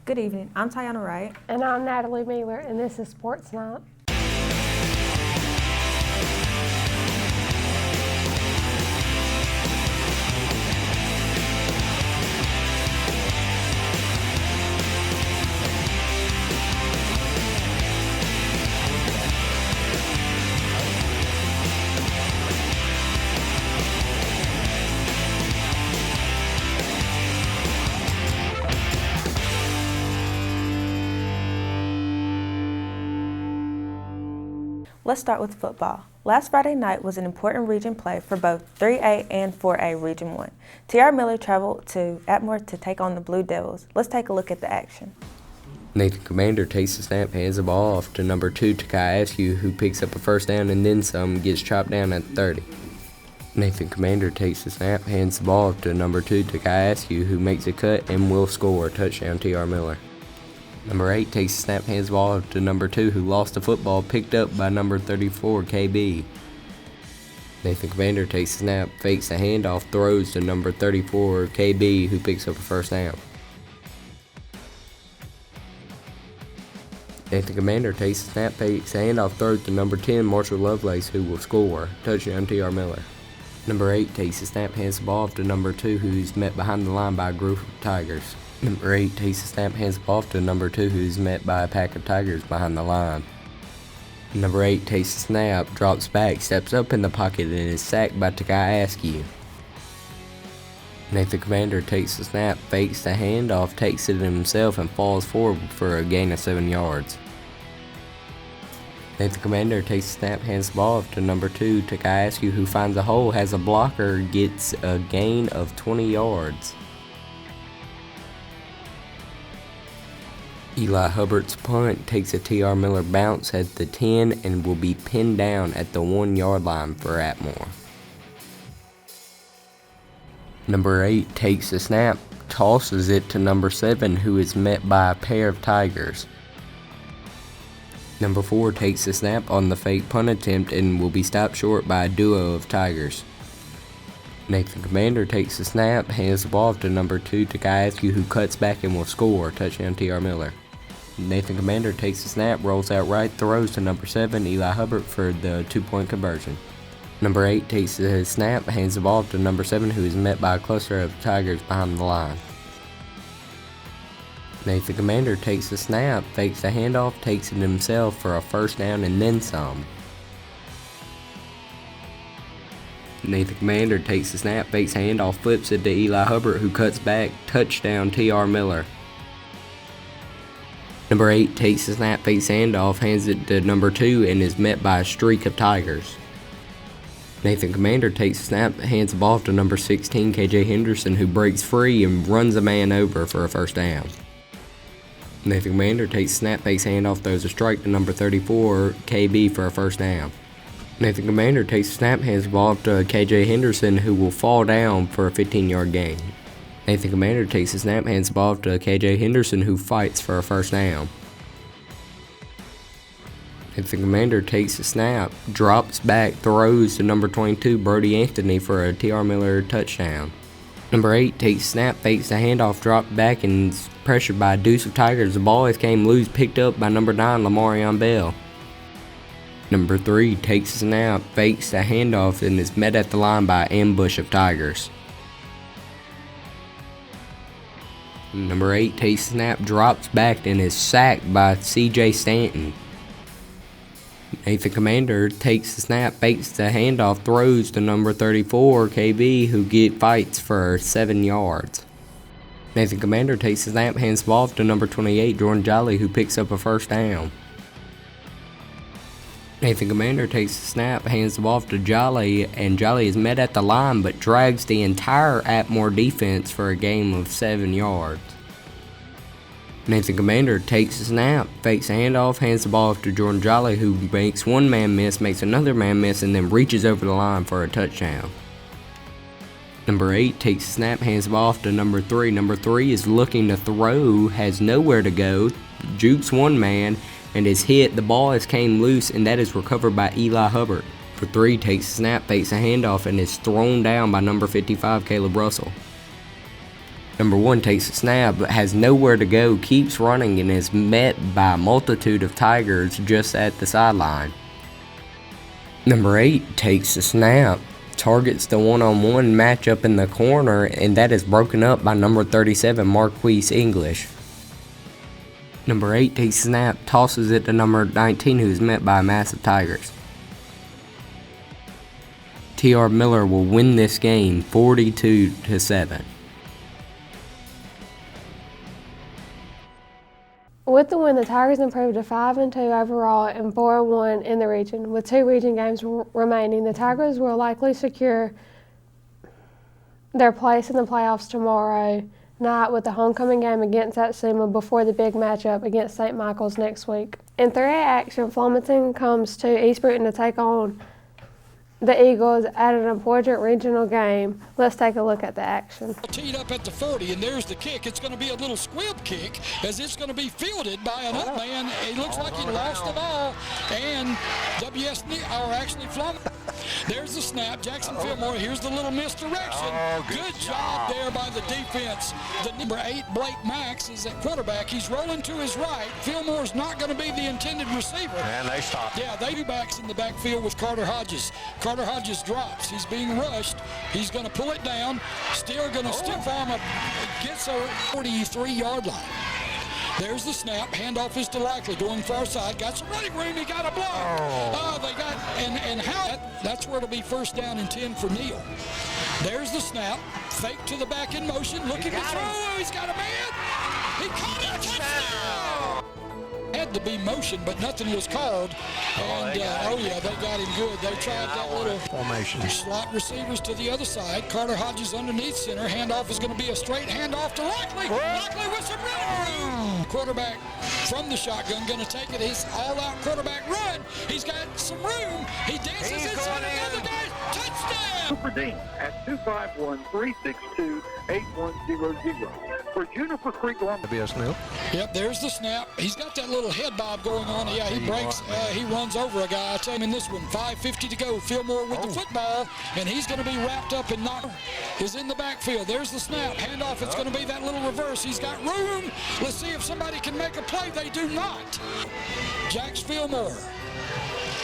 Good evening, I'm Tiana Wright. And I'm Natalie Mealer, and this is Sports Night. Let's start with football. Last Friday night was an important region play for both 3A and 4A Region 1. T.R. Miller traveled to Atmore to take on the Blue Devils. Let's take a look at the action. Nathan Commander takes the snap, hands the ball off to number 2 Takai Askew, who picks up a first down and then some, gets chopped down at the 30. Nathan Commander takes the snap, hands the ball off to number 2 Takai Askew, who makes a cut and will score. Touchdown T.R. Miller. Number 8 takes the snap, hands the ball off to number 2, who lost the football, picked up by number 34 KB. Nathan Commander takes the snap, fakes the handoff, throws to number 34 KB, who picks up a first down. Nathan Commander takes the snap, fakes the handoff, throws to number 10 Marshall Lovelace, who will score. Touchdown T.R. Miller. Number 8 takes the snap, hands the ball off to number 2, who's met behind the line by a group of Tigers. Number 8 takes the snap, hands the ball off to number 2, who's met by a pack of Tigers behind the line. Number 8 takes the snap, drops back, steps up in the pocket, and is sacked by Takai Askew. Nathan Commander takes the snap, fakes the handoff, takes it himself, and falls forward for a gain of 7 yards. Nathan Commander takes the snap, hands the ball off to number 2, Takai Askew, who finds a hole, has a blocker, gets a gain of 20 yards. Eli Hubbard's punt takes a T.R. Miller bounce at the 10 and will be pinned down at the 1-yard line for Atmore. Number 8 takes the snap, tosses it to number 7, who is met by a pair of Tigers. Number 4 takes the snap on the fake punt attempt and will be stopped short by a duo of Tigers. Nathan Commander takes the snap, hands the ball off to number 2 Takai Askew, who cuts back and will score. Touchdown T.R. Miller. Nathan Commander takes the snap, rolls out right, throws to number 7 Eli Hubbard for the 2-point conversion. Number 8 takes the snap, hands the ball off to number 7, who is met by a cluster of Tigers behind the line. Nathan Commander takes the snap, fakes the handoff, takes it himself for a first down and then some. Nathan Commander takes the snap, fakes the handoff, flips it to Eli Hubbard, who cuts back. Touchdown T.R. Miller. Number 8 takes the snap, fakes the handoff, hands it to number 2, and is met by a streak of Tigers. Nathan Commander takes the snap, hands the ball off to number 16 KJ Henderson, who breaks free and runs a man over for a first down. Nathan Commander takes the snap, fakes the handoff, throws a strike to number 34 KB for a first down. Nathan Commander takes the snap, hands the ball off to KJ Henderson, who will fall down for a 15-yard gain. Nathan Commander takes the snap, hands the ball off to KJ Henderson, who fights for a first down. Nathan Commander takes the snap, drops back, throws to number 22 Brody Anthony for a T.R. Miller touchdown. Number 8 takes the snap, fakes the handoff, drops back, and is pressured by a deuce of Tigers. The ball came loose, picked up by number 9 Lamarion Bell. Number 3 takes the snap, fakes the handoff, and is met at the line by an ambush of Tigers. Number 8 takes the snap, drops back, and is sacked by C.J. Stanton. Nathan Commander takes the snap, fakes the handoff, throws to number 34 KB, who fights for 7 yards. Nathan Commander takes the snap, hands the ball off to number 28 Jordan Jolly, who picks up a first down. Nathan Commander takes the snap, hands the ball off to Jolly, and Jolly is met at the line but drags the entire Atmore defense for a gain of 7 yards. Nathan Commander takes the snap, fakes the handoff, hands the ball off to Jordan Jolly, who makes one man miss, makes another man miss, and then reaches over the line for a touchdown. Number 8 takes the snap, hands the ball off to number 3. Number 3 is looking to throw, has nowhere to go, jukes one man, and is hit. The ball came loose, and that is recovered by Eli Hubbard. For 3 takes the snap, fakes a handoff, and is thrown down by number 55 Caleb Russell. Number 1 takes a snap but has nowhere to go, keeps running, and is met by a multitude of Tigers just at the sideline. Number 8 takes a snap, targets the one-on-one matchup in the corner, and that is broken up by number 37, Marquise English. Number 8 takes a snap, tosses it to number 19, who is met by a mass of Tigers. T.R. Miller will win this game 42-7. With the win, the Tigers improved to 5-2 overall and 4-1 in the region. With 2 region games remaining, the Tigers will likely secure their place in the playoffs tomorrow night with the homecoming game against Satsuma before the big matchup against St. Michael's next week. In 3A action, Flomaton comes to East Bruton to take on the Eagles at an important regional game. Let's take a look at the action. Teed up at the 40, and there's the kick. It's going to be a little squib kick as it's going to be fielded by an up man. It looks like he lost the ball, and Flomaton. There's the snap. Jackson Fillmore, here's the little misdirection. Good job there by the defense. The number 8, Blake Max, is at quarterback. He's rolling to his right. Fillmore's not going to be the intended receiver. And they stop. Yeah, they do backs in the backfield with Carter Hodges. Carter Hodges drops. He's being rushed. He's going to pull it down. Still going to stiff arm up. Gets a 43-yard line. There's the snap. Handoff is to Likely going far side. Got some running room. He got a block. They got and how that's where it'll be first down and 10 for Neal. There's the snap. Fake to the back in motion. Looking to throw. He's got a man. He caught it. Touchdown. Had to be motion, but nothing was called. And they got him good. They tried that little formation. Slot receivers to the other side. Carter Hodges underneath center. Handoff is going to be a straight handoff to Likely. Likely with some running room. Quarterback from the shotgun going to take it. His all-out quarterback run. He's got some room. He dances inside another guy. Touchdown. Super Dean at 251-362-8100 for Juniper Creek Lumber. Yep, there's the snap. He's got that little head bob going on. Yeah, he breaks. He runs over a guy. I tell him in this one, 5:50 to go. Fillmore with the football, and he's going to be wrapped up and knocked. Is in the backfield. There's the snap. Handoff. It's going to be that little reverse. He's got room. Let's see if somebody can make a play. They do not. Jax Fillmore.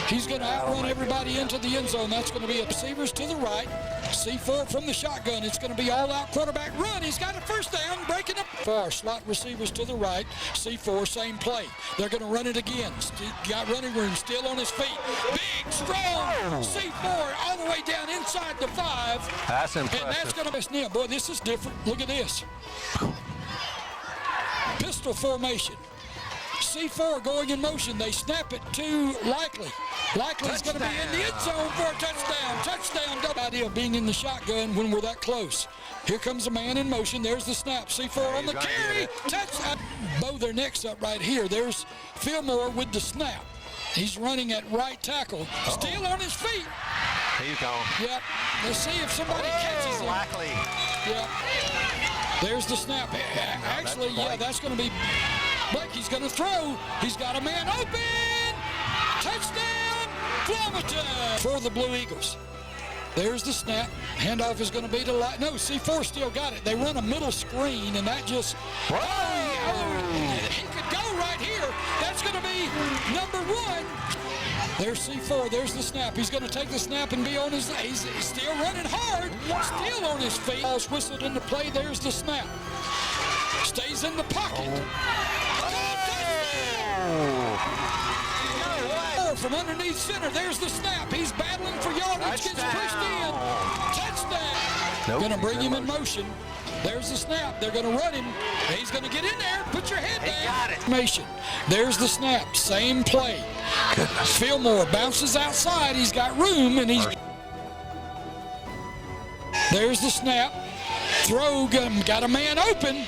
He's going to outrun everybody into the end zone. That's going to be receivers to the right. C4 from the shotgun. It's going to be all-out quarterback run. He's got a first down, breaking up. Far slot receivers to the right. C4, same play. They're going to run it again. Got running room, still on his feet. Big, strong C4 all the way down inside the 5. That's impressive. And that's going to be Neal. Boy, this is different. Look at this. Pistol formation. C4 going in motion. They snap it to Likely. Likely's going to be in the end zone for a touchdown. Touchdown. Double idea of being in the shotgun when we're that close. Here comes a man in motion. There's the snap. C4 on the carry. Touchdown. Bow their necks up right here. There's Fillmore with the snap. He's running at right tackle. Still on his feet. He's gone. Yep. Let's see if somebody catches him. Likely. Yep. There's the snap. Actually, yeah, that's going to be Blake. He's going to throw. He's got a man open. Touchdown, Flomaton for the Blue Eagles. There's the snap. Handoff is going to be to no. C4 still got it. They run a middle screen, and that just he could go right here. That's going to be number 1. There's C4. There's the snap. He's going to take the snap and be on his. He's still running hard. Still on his feet. Ball's whistled into play. There's the snap. Stays in the pocket. From underneath center, there's the snap. He's battling for yardage. Gets pushed in. Touchdown. Going to bring him in motion. There's the snap. They're going to run him. He's going to get in there. Put your head down. Got it. There's the snap. Same play. Goodness. Fillmore bounces outside. He's got room, and he's. There's the snap. Throw. Got a man open.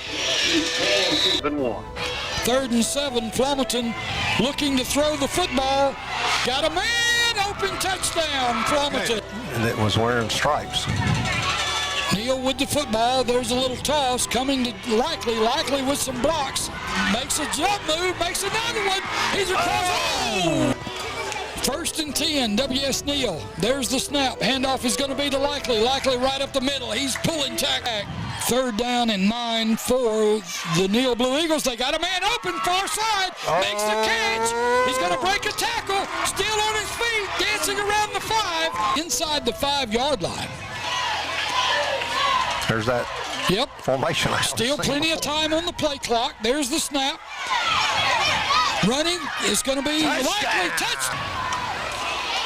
3rd and 7. Flomaton looking to throw the football. Got a man open. Touchdown, Flomaton. And it was wearing stripes. Neal with the football. There's a little toss coming to Likely. Likely with some blocks. Makes a jump move. Makes another one. He's across. 1st and 10. W.S. Neal. There's the snap. Handoff is going to be to Likely. Likely right up the middle. He's pulling tack. 3rd down and 9 for the Neal Blue Eagles. They got a man open, far side, makes the catch. He's going to break a tackle, still on his feet, dancing around the 5, inside the 5-yard line. There's that formation. Still plenty of time on the play clock. There's the snap. Running is going to be likely touched.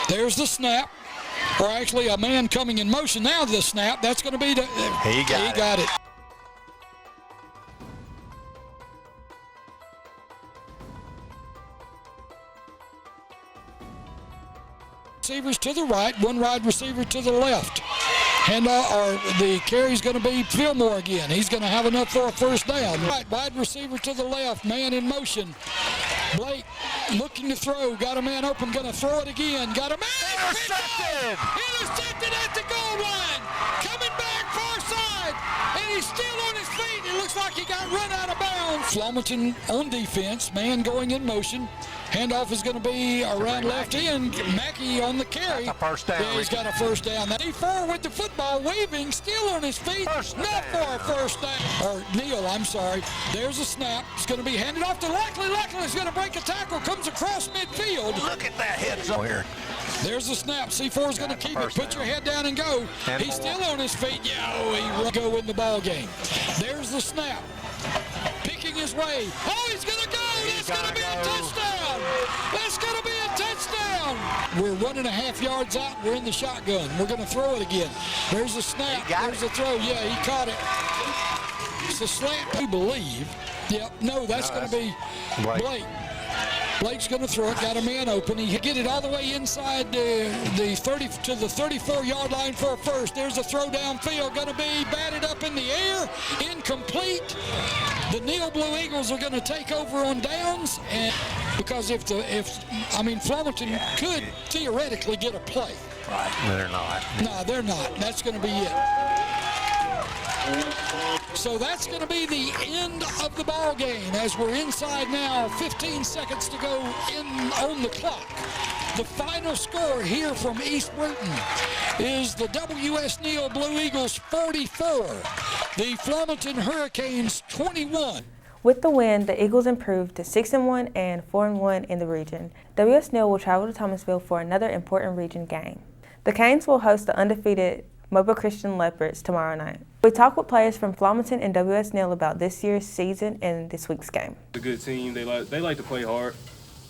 There's the snap. Or actually a man coming in motion now to the snap. That's going to be He got it. Receivers to the right, one wide receiver to the left. And the carry's going to be Fillmore again. He's going to have enough for a 1st down. Right, wide receiver to the left, man in motion. Blake looking to throw, got a man open, going to throw it again. Got a man Intercepted! Intercepted at the goal line. Coming back far side, and he's still on his feet. It looks like he got run out of bounds. Flomaton on defense, man going in motion. Handoff is going to be around left end. Mackey on the carry. That's a 1st down. Yeah, he's got a 1st down. D4 with the football, waving, still on his feet. Not for a 1st down. Or Neal, I'm sorry. There's a snap. It's going to be handed off to Likely. Likely is going to break a tackle. Comes across midfield. Look at that head zone here. There's the snap. C4 is going to keep it. Put your head down and go. He's still on his feet. Yeah, he go in the ball game. There's the snap. Picking his way. Oh, he's going to go. That's going to be a touchdown. That's going to be a touchdown. We're 1.5 yards out. We're in the shotgun. We're going to throw it again. There's the snap. There's the throw. Yeah, he caught it. It's a slant, we believe. Yep. No, that's going to be Blake. Blake's going to throw it. Got a man open. He get it all the way inside the 30 to the 34-yard line for a 1st. There's a throw downfield. Going to be batted up in the air. Incomplete. The Neal Blue Eagles are going to take over on downs, and because Flomaton could theoretically get a play. Right. They're not. No, they're not. That's going to be it. So that's going to be the end of the ball game as we're inside now. 15 seconds to go on the clock. The final score here from East Bruton is the W.S. Neal Blue Eagles 44, the Flomaton Hurricanes 21. With the win, the Eagles improved to 6-1 and 4-1 in the region. W.S. Neal will travel to Thomasville for another important region game. The Canes will host the undefeated Mobile Christian Leopards tomorrow night. We talked with players from Flomaton and W.S. Neal about this year's season and this week's game. It's a good team. They like to play hard.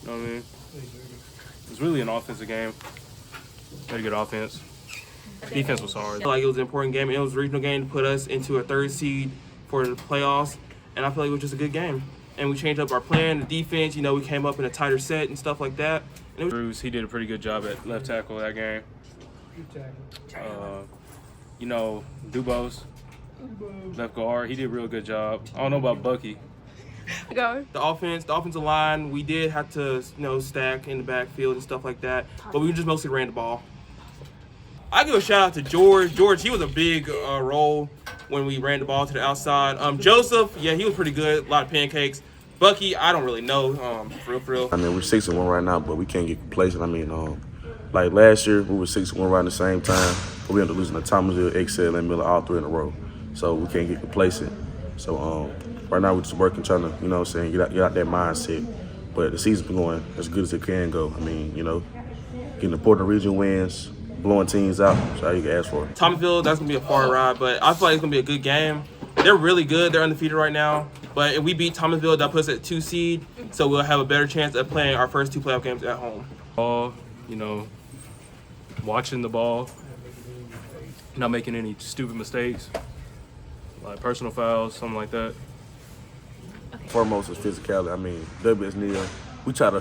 You know what I mean? It's really an offensive game. Very good offense. Defense was hard. I feel like it was an important game. It was a regional game to put us into a 3rd seed for the playoffs, and I feel like it was just a good game. And we changed up our plan, the defense. You know, we came up in a tighter set and stuff like that. And Bruce, he did a pretty good job at left tackle that game. Dubose, left guard, he did a real good job. I don't know about Bucky. the offensive line, we did have to, stack in the backfield and stuff like that, but we just mostly ran the ball. I give a shout out to George. George, he was a big role when we ran the ball to the outside. Joseph, yeah, he was pretty good, a lot of pancakes. Bucky, I don't really know, for real. I mean, we're 6-1 right now, but we can't get complacent. I mean, like last year, we were 6-1 right at the same time, but we ended up losing to Thomasville, Excel, and Miller all 3 in a row. So we can't get complacent. So right now we're just working, trying to, get out that mindset. But the season's been going as good as it can go. I mean, getting important region wins, blowing teams out, that's all you can ask for. Thomasville, that's going to be a far ride, but I feel like it's going to be a good game. They're really good. They're undefeated right now. But if we beat Thomasville, that puts us at 2 seed, so we'll have a better chance of playing our first 2 playoff games at home. Watching the ball, not making any stupid mistakes, like personal fouls, something like that. Foremost is physicality. I mean, W.S. Neal, we try to,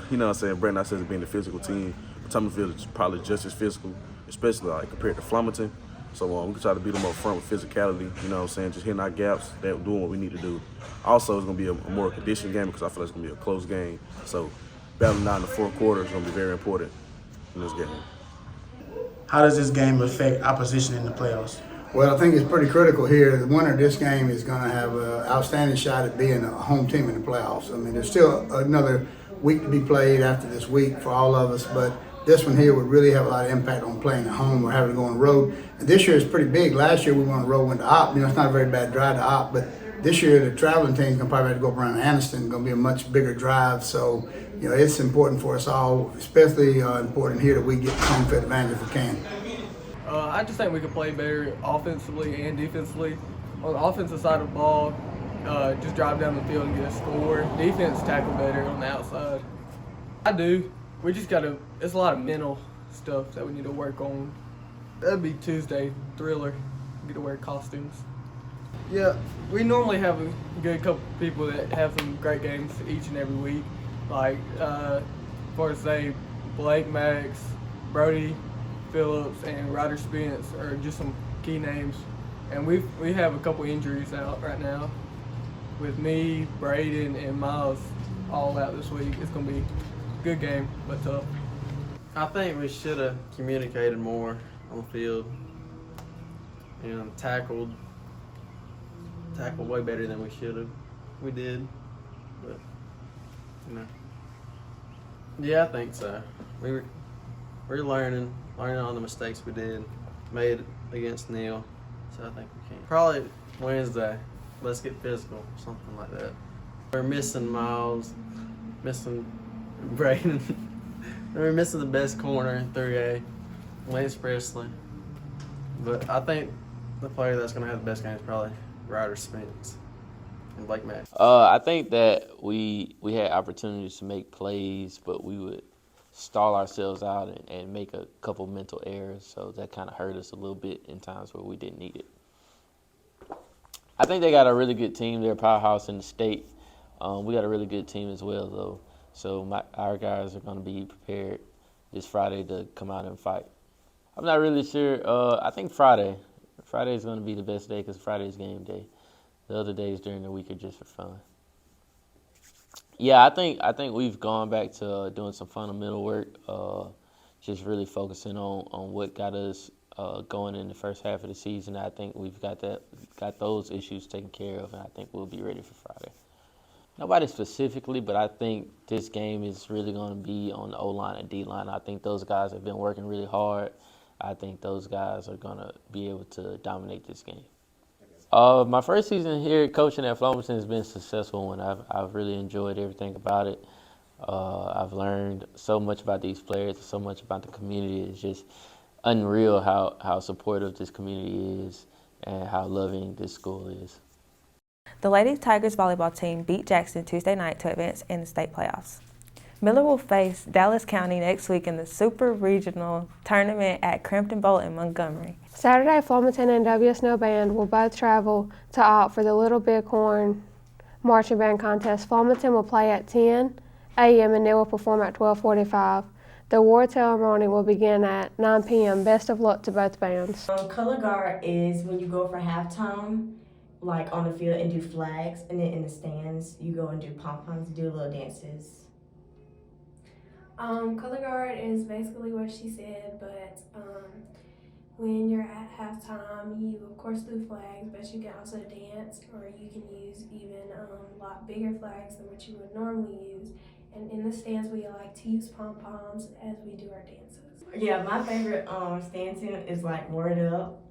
Brandon says being a physical team. But Thomasville is probably just as physical, especially compared to Flomaton. So we can try to beat them up front with physicality, just hitting our gaps, doing what we need to do. Also, it's going to be a more conditioned game because I feel like it's going to be a close game. So battling down the 4th quarter is going to be very important in this game. How does this game affect opposition in the playoffs? Well, I think it's pretty critical here. The winner of this game is going to have an outstanding shot at being a home team in the playoffs. I mean, there's still another week to be played after this week for all of us, but this one here would really have a lot of impact on playing at home or having to go on the road. And this year is pretty big. Last year we went on the road, went to Op. It's not a very bad drive to Op, but this year the traveling team's gonna probably have to go around Anniston. Gonna be a much bigger drive. So, it's important for us all, especially important here that we get home field advantage if we can. I just think we could play better offensively and defensively. On the offensive side of the ball, just drive down the field and get a score. Defense tackle better on the outside. I do. We just it's a lot of mental stuff that we need to work on. That'd be Tuesday, Thriller. Get to wear costumes. Yeah, we normally have a good couple people that have some great games each and every week. Like, for say, Blake, Max, Brody, Phillips, and Ryder Spence are just some key names. And we have a couple injuries out right now. With me, Braden, and Miles all out this week. It's going to be a good game, but tough. I think we should have communicated more on the field and tackled way better than we should have. We did, but yeah, I think so. We're learning on the mistakes we made against Neal, so I think we can. Probably Wednesday. Let's get physical, something like that. We're missing Miles, missing Braden. We're missing the best corner in 3A, Lance Presley. But I think the player that's going to have the best game is probably Ryder Spence and Blake Max. I think that we had opportunities to make plays, but we would stall ourselves out and make a couple mental errors, so that kind of hurt us a little bit in times where we didn't need it. I think they got a really good team. They're a powerhouse in the state. We got a really good team as well, though. So our guys are going to be prepared this Friday to come out and fight. I'm not really sure. I think Friday. Friday is going to be the best day because Friday is game day. The other days during the week are just for fun. Yeah, I think we've gone back to doing some fundamental work, just really focusing on what got us going in the first half of the season. I think we've got those issues taken care of, and I think we'll be ready for Friday. Nobody specifically, but I think this game is really going to be on the O-line and D-line. I think those guys have been working really hard. I think those guys are going to be able to dominate this game. My first season here coaching at Flomaton has been a successful one. I've really enjoyed everything about it. I've learned so much about these players, so much about the community. It's just unreal how supportive this community is and how loving this school is. The Lady Tigers volleyball team beat Jackson Tuesday night to advance in the state playoffs. Miller will face Dallas County next week in the Super Regional Tournament at Crampton Bowl in Montgomery. Saturday, Flomaton and W Snow Band will both travel to Alt for the Little Bighorn Marching Band Contest. Flomaton will play at 10 a.m. and Neal will perform at 12:45. The award ceremony will begin at 9 p.m. Best of luck to both bands. Color guard is when you go for halftime, like on the field and do flags, and then in the stands you go and do pom-poms, do little dances. Color guard is basically what she said, but when you're at halftime, you of course do flags, but you can also dance, or you can use even a lot bigger flags than what you would normally use. And in the stands, we like to use pom-poms as we do our dances. Yeah, my favorite stand tune is like Word Up.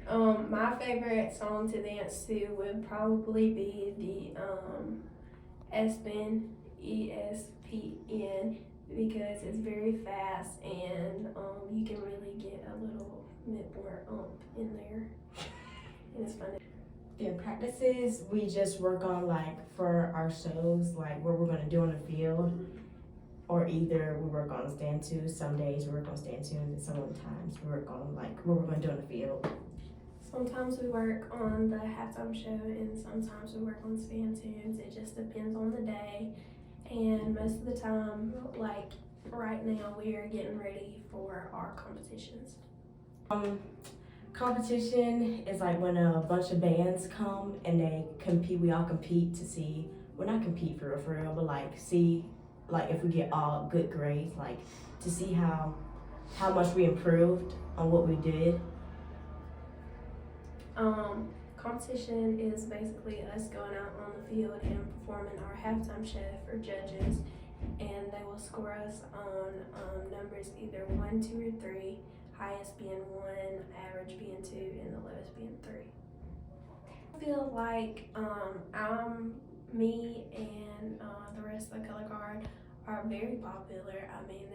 My favorite song to dance to would probably be the ESPN, ESPN, because it's very fast and you can really get a little bit more in there, and it's fun. In practices, we just work on like for our shows, like what we're gonna do on the field, or either we work on stand twos. Some days we work on stand twos, and sometimes we work on like what we're gonna do on the field. Sometimes we work on the halftime show, and sometimes we work on stand tunes. It just depends on the day, and most of the time, like right now, we are getting ready for our competitions. Competition is like when a bunch of bands come and they compete. We all compete to see, well, not compete for real, but like see, like if we get all good grades, like to see how much we improved on what we did. Competition is basically us going out on the field and performing our halftime show for judges, and they will score us on numbers either 1, 2, or 3, highest being 1, average being 2, and the lowest being 3. I feel like me and the rest of the color guard are very popular. I mean,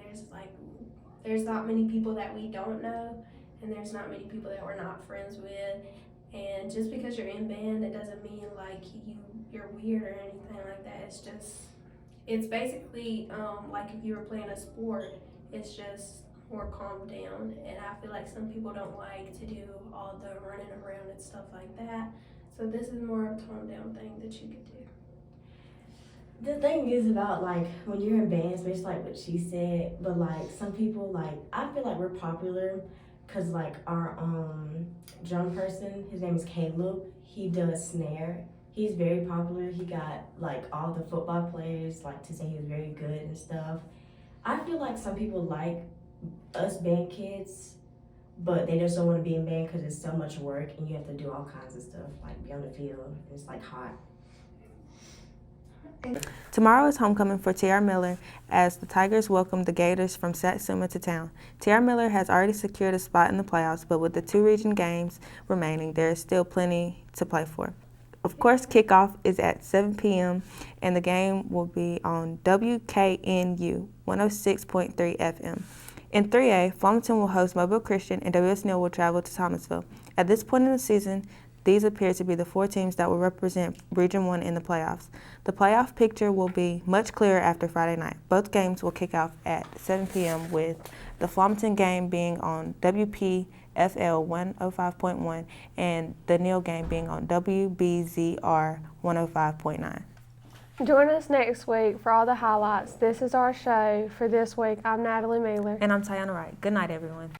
there's not many people that we don't know, and there's not many people that we're not friends with. And just because you're in band, it doesn't mean like you're weird or anything like that. It's basically like if you were playing a sport, it's just more calmed down. And I feel like some people don't like to do all the running around and stuff like that. So this is more of a toned down thing that you could do. The thing is about like when you're in bands, basically like what she said, but like some people like I feel like we're popular because like our drum person, his name is Caleb. He does snare. He's very popular. He got like all the football players like to say he was very good and stuff. I feel like some people like us band kids, but they just don't want to be in band because it's so much work and you have to do all kinds of stuff like be on the field. It's like hot. Tomorrow is homecoming for T.R. Miller as the Tigers welcome the Gators from Satsuma to town. T.R. Miller has already secured a spot in the playoffs, but with the 2 region games remaining, there is still plenty to play for. Of course, kickoff is at 7 p.m. and the game will be on WKNU 106.3 FM. In 3A, Flomaton will host Mobile Christian and W.S. Neal will travel to Thomasville. At this point in the season, these appear to be the 4 teams that will represent Region 1 in the playoffs. The playoff picture will be much clearer after Friday night. Both games will kick off at 7 p.m. with the Flomaton game being on WPFL 105.1 and the Neal game being on WBZR 105.9. Join us next week for all the highlights. This is our show for this week. I'm Natalie Mailer. And I'm Tiana Wright. Good night, everyone.